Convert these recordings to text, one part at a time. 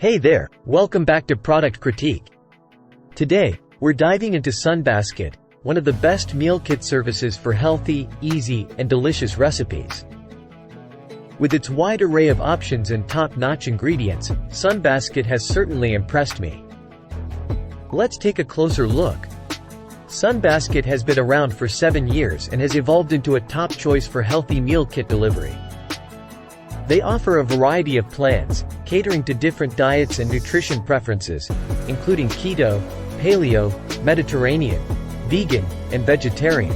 Hey there, welcome back to Product Critique. Today, we're diving into Sunbasket, one of the best meal kit services for healthy, easy, and delicious recipes. With its wide array of options and top-notch ingredients, Sunbasket has certainly impressed me. Let's take a closer look. Sunbasket has been around for 7 years and has evolved into a top choice for healthy meal kit delivery. They offer a variety of plans, catering to different diets and nutrition preferences, including keto, paleo, Mediterranean, vegan, and vegetarian.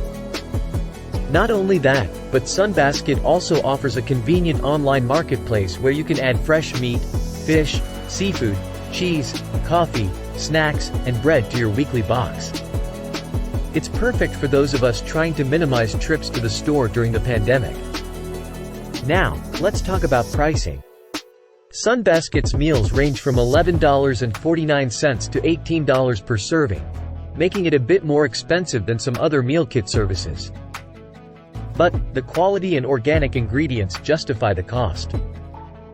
Not only that, but Sunbasket also offers a convenient online marketplace where you can add fresh meat, fish, seafood, cheese, coffee, snacks, and bread to your weekly box. It's perfect for those of us trying to minimize trips to the store during the pandemic. Now, let's talk about pricing. Sunbasket's meals range from $11.49 to $18 per serving, making it a bit more expensive than some other meal kit services. But, the quality and organic ingredients justify the cost.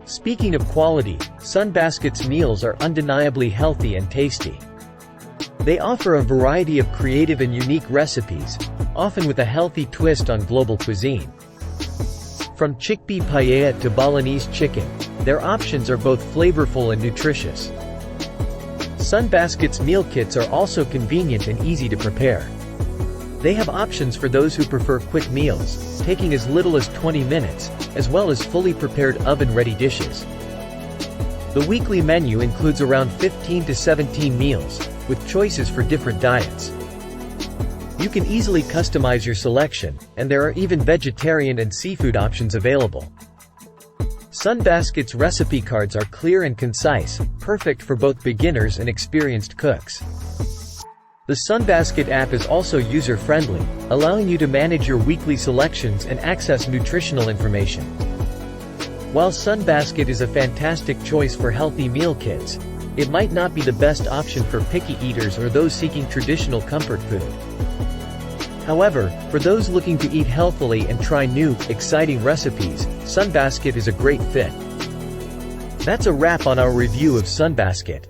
Speaking of quality, Sunbasket's meals are undeniably healthy and tasty. They offer a variety of creative and unique recipes, often with a healthy twist on global cuisine. From chickpea paella to Balinese chicken, their options are both flavorful and nutritious. Sunbasket's meal kits are also convenient and easy to prepare. They have options for those who prefer quick meals, taking as little as 20 minutes, as well as fully prepared oven-ready dishes. The weekly menu includes around 15 to 17 meals, with choices for different diets. You can easily customize your selection, and there are even vegetarian and seafood options available. Sunbasket's recipe cards are clear and concise, perfect for both beginners and experienced cooks. The Sunbasket app is also user-friendly, allowing you to manage your weekly selections and access nutritional information. While Sunbasket is a fantastic choice for healthy meal kits, it might not be the best option for picky eaters or those seeking traditional comfort food. However, for those looking to eat healthily and try new, exciting recipes, Sunbasket is a great fit. That's a wrap on our review of Sunbasket.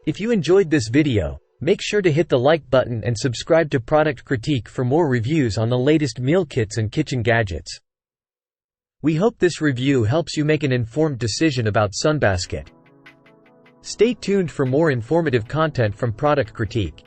If you enjoyed this video, make sure to hit the like button and subscribe to Product Critique for more reviews on the latest meal kits and kitchen gadgets. We hope this review helps you make an informed decision about Sunbasket. Stay tuned for more informative content from Product Critique.